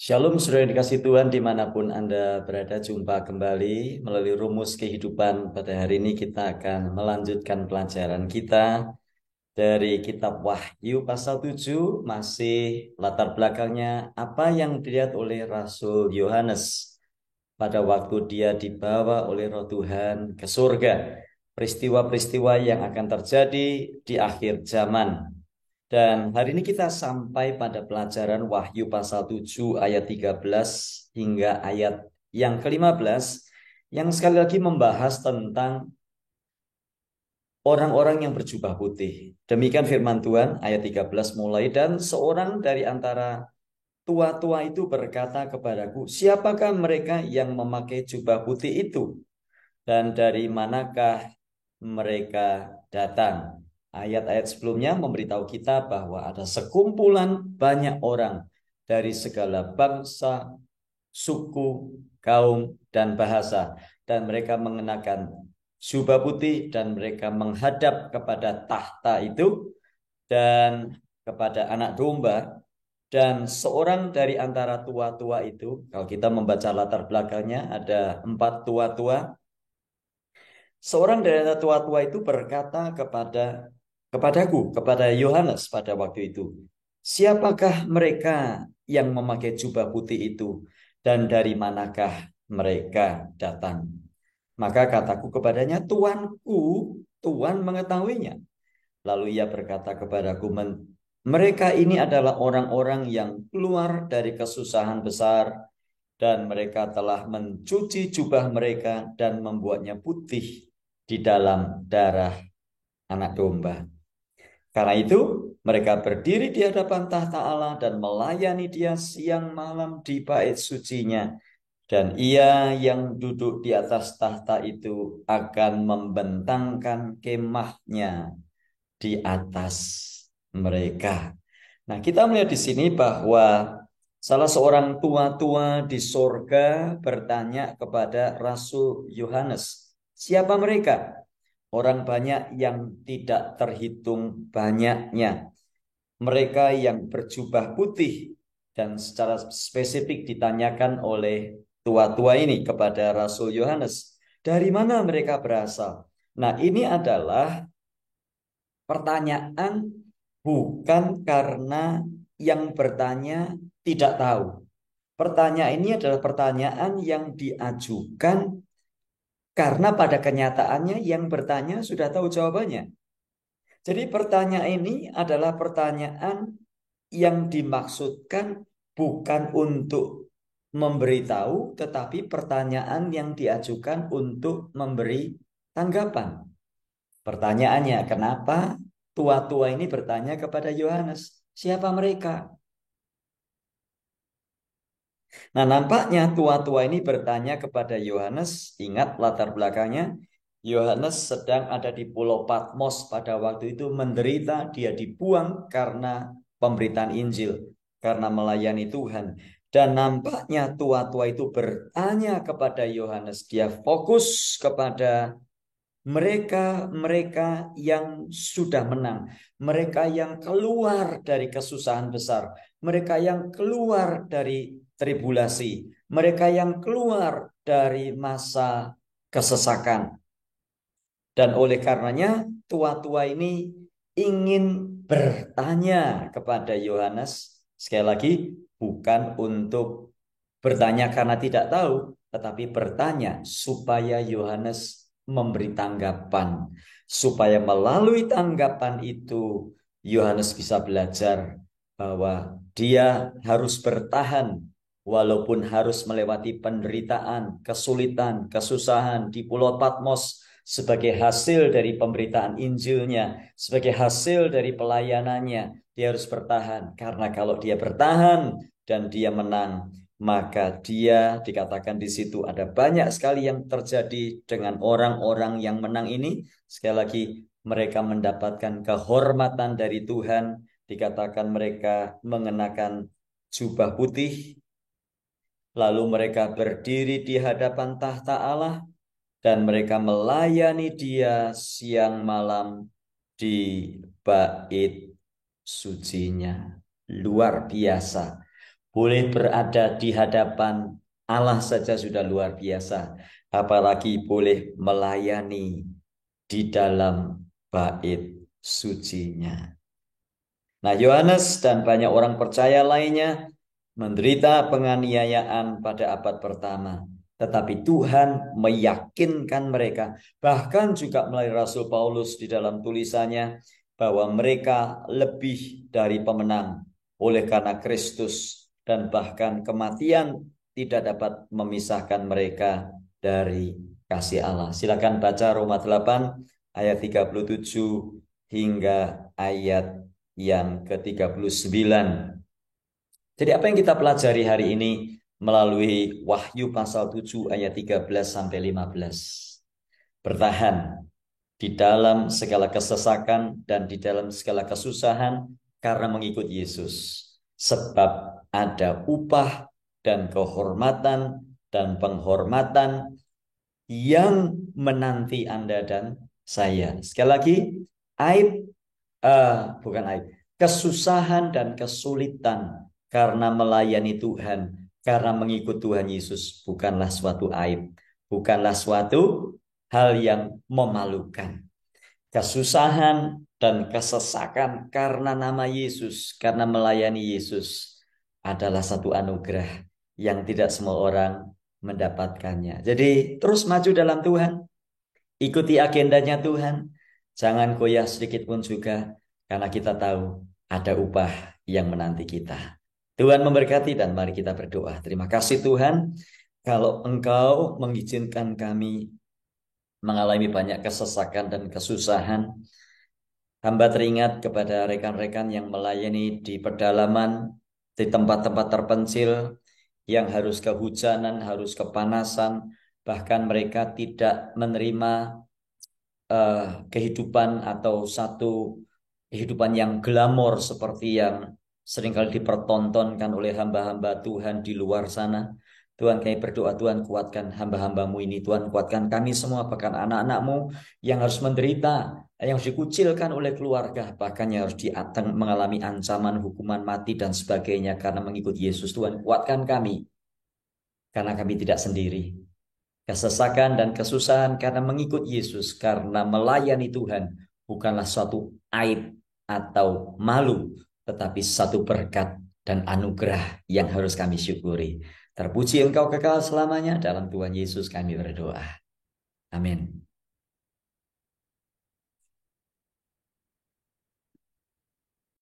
Shalom saudara yang dikasih Tuhan dimanapun Anda berada, jumpa kembali melalui rumus kehidupan. Pada hari ini kita akan melanjutkan pelajaran kita dari kitab Wahyu pasal 7, masih latar belakangnya apa yang dilihat oleh Rasul Yohanes pada waktu dia dibawa oleh Roh Tuhan ke surga. Peristiwa-peristiwa yang akan terjadi di akhir zaman. Dan hari ini kita sampai pada pelajaran Wahyu pasal 7 ayat 13 hingga ayat yang ke-15 yang sekali lagi membahas tentang orang-orang yang berjubah putih. Demikian firman Tuhan ayat 13 mulai, dan seorang dari antara tua-tua itu berkata kepadaku, siapakah mereka yang memakai jubah putih itu? Dan dari manakah mereka datang? Ayat-ayat sebelumnya memberitahu kita bahwa ada sekumpulan banyak orang dari segala bangsa, suku, kaum, dan bahasa. Dan mereka mengenakan jubah putih dan mereka menghadap kepada tahta itu dan kepada anak domba. Dan seorang dari antara tua-tua itu, kalau kita membaca latar belakangnya, ada 4 tua-tua. Seorang dari antara tua-tua itu berkata kepada Yohanes pada waktu itu, siapakah mereka yang memakai jubah putih itu, dan dari manakah mereka datang? Maka kataku kepadanya, Tuanku, Tuhan mengetahuinya. Lalu ia berkata kepadaku, mereka ini adalah orang-orang yang keluar dari kesusahan besar, dan mereka telah mencuci jubah mereka dan membuatnya putih di dalam darah anak domba. Karena itu, mereka berdiri di hadapan tahta Allah dan melayani Dia siang malam di bait sucinya. Dan Ia yang duduk di atas tahta itu akan membentangkan kemahnya di atas mereka. Nah, kita melihat di sini bahwa salah seorang tua-tua di sorga bertanya kepada Rasul Yohanes, siapa mereka? Orang banyak yang tidak terhitung banyaknya. Mereka yang berjubah putih, dan secara spesifik ditanyakan oleh tua-tua ini kepada Rasul Yohanes, dari mana mereka berasal? Nah, ini adalah pertanyaan bukan karena yang bertanya tidak tahu. Pertanyaan ini adalah pertanyaan yang diajukan karena pada kenyataannya yang bertanya sudah tahu jawabannya. Jadi pertanyaan ini adalah pertanyaan yang dimaksudkan bukan untuk memberitahu, tetapi pertanyaan yang diajukan untuk memberi tanggapan. Pertanyaannya, kenapa tua-tua ini bertanya kepada Yohanes, siapa mereka? Nah, nampaknya tua-tua ini bertanya kepada Yohanes, ingat latar belakangnya, Yohanes sedang ada di Pulau Patmos pada waktu itu, menderita, dia dibuang karena pemberitaan Injil, karena melayani Tuhan. Dan nampaknya tua-tua itu bertanya kepada Yohanes, dia fokus kepada mereka yang sudah menang, mereka yang keluar dari kesusahan besar, mereka yang keluar dari tribulasi, mereka yang keluar dari masa kesesakan. Dan oleh karenanya tua-tua ini ingin bertanya kepada Yohanes, sekali lagi bukan untuk bertanya karena tidak tahu, tetapi bertanya supaya Yohanes memberi tanggapan. Supaya melalui tanggapan itu, Yohanes bisa belajar bahwa dia harus bertahan walaupun harus melewati penderitaan, kesulitan, kesusahan di Pulau Patmos sebagai hasil dari pemberitaan Injilnya, sebagai hasil dari pelayanannya. Dia harus bertahan, karena kalau dia bertahan dan dia menang, maka dia dikatakan di situ ada banyak sekali yang terjadi dengan orang-orang yang menang ini. Sekali lagi, mereka mendapatkan kehormatan dari Tuhan. Dikatakan mereka mengenakan jubah putih, lalu mereka berdiri di hadapan tahta Allah dan mereka melayani Dia siang malam di bait sucinya. Luar biasa. Boleh berada di hadapan Allah saja sudah luar biasa. Apalagi boleh melayani di dalam bait sucinya. Nah, Yohanes dan banyak orang percaya lainnya menderita penganiayaan pada abad pertama. Tetapi Tuhan meyakinkan mereka, bahkan juga melalui Rasul Paulus di dalam tulisannya, bahwa mereka lebih dari pemenang oleh karena Kristus, dan bahkan kematian tidak dapat memisahkan mereka dari kasih Allah. Silakan baca Roma 8 ayat 37 hingga ayat yang ke-39. Jadi apa yang kita pelajari hari ini melalui Wahyu pasal 7 ayat 13 sampai 15. Bertahan di dalam segala kesesakan dan di dalam segala kesusahan karena mengikut Yesus. Sebab ada upah dan kehormatan dan penghormatan yang menanti Anda dan saya. Sekali lagi, aib bukan aib, kesusahan dan kesulitan karena melayani Tuhan, karena mengikut Tuhan Yesus bukanlah suatu aib, bukanlah suatu hal yang memalukan. Kesusahan dan kesesakan karena nama Yesus, karena melayani Yesus adalah satu anugerah yang tidak semua orang mendapatkannya. Jadi terus maju dalam Tuhan, ikuti agendanya Tuhan. Jangan goyah sedikit pun juga, karena kita tahu ada upah yang menanti kita. Tuhan memberkati dan mari kita berdoa. Terima kasih Tuhan, kalau Engkau mengizinkan kami mengalami banyak kesesakan dan kesusahan. Hamba teringat kepada rekan-rekan yang melayani di pedalaman, di tempat-tempat terpencil, yang harus kehujanan, harus kepanasan, bahkan mereka tidak menerima kehidupan atau satu kehidupan yang glamor seperti yang seringkali dipertontonkan oleh hamba-hamba Tuhan di luar sana. Tuhan, kami berdoa, Tuhan kuatkan hamba-hambamu ini. Tuhan kuatkan kami semua, bahkan anak-anakmu yang harus menderita, yang harus dikucilkan oleh keluarga, bahkan yang harus mengalami ancaman hukuman mati dan sebagainya karena mengikut Yesus. Tuhan kuatkan kami, karena kami tidak sendiri. Kesesakan dan kesusahan karena mengikut Yesus, karena melayani Tuhan, bukanlah suatu aib atau malu, tetapi satu berkat dan anugerah yang harus kami syukuri. Terpuji Engkau kekal selamanya, dalam Tuhan Yesus kami berdoa. Amin.